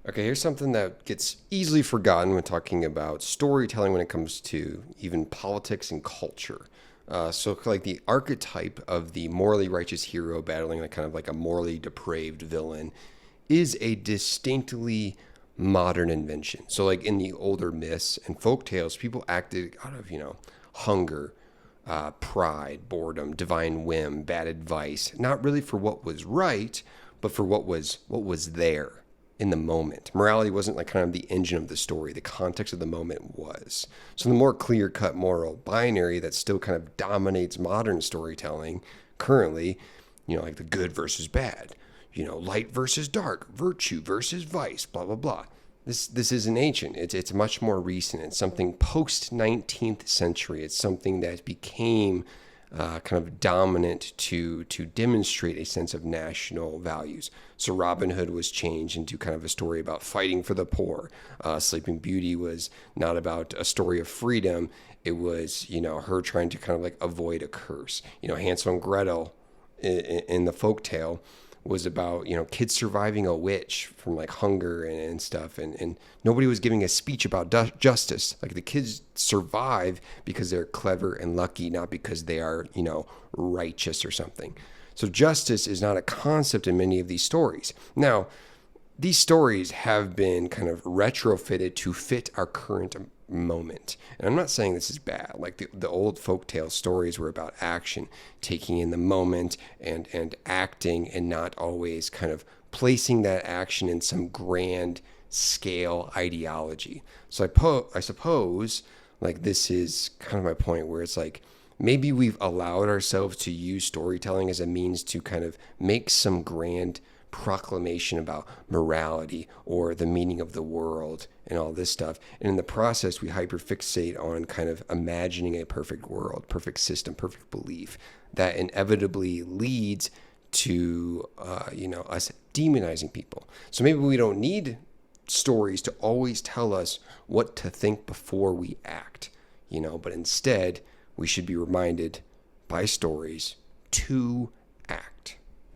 Okay, here's something that gets easily forgotten when talking about storytelling when it comes to even politics and culture. So, like the archetype of the morally righteous hero battling like kind of like a morally depraved villain is a distinctly modern invention. So, like in the older myths and folk tales, people acted out of, hunger, pride, boredom, divine whim, bad advice, not really for what was right, but for what was there in the moment. Morality wasn't like kind of the engine of the story. The context of the moment was. So the more clear-cut moral binary that still kind of dominates modern storytelling currently, like the good versus bad, light versus dark, virtue versus vice, blah blah blah. This isn't ancient. It's much more recent. It's something post 19th century. It's something that became kind of dominant to demonstrate a sense of national values. So Robin Hood was changed into kind of a story about fighting for the poor. Sleeping Beauty was not about a story of freedom. It was her trying to kind of like avoid a curse. Hansel and Gretel in the folk tale was about kids surviving a witch from like hunger and stuff, and nobody was giving a speech about justice. Like the kids survive because they're clever and lucky, not because they are righteous or something. So justice is not a concept in many of these stories. Now, these stories have been kind of retrofitted to fit our current moment. And I'm not saying this is bad. Like the old folktale stories were about action, taking in the moment and acting, and not always kind of placing that action in some grand scale ideology. So I suppose like this is kind of my point where it's like maybe we've allowed ourselves to use storytelling as a means to kind of make some grand proclamation about morality or the meaning of the world and all this stuff. And in the process, we hyperfixate on kind of imagining a perfect world, perfect system, perfect belief that inevitably leads to, us demonizing people. So maybe we don't need stories to always tell us what to think before we act, but instead we should be reminded by stories to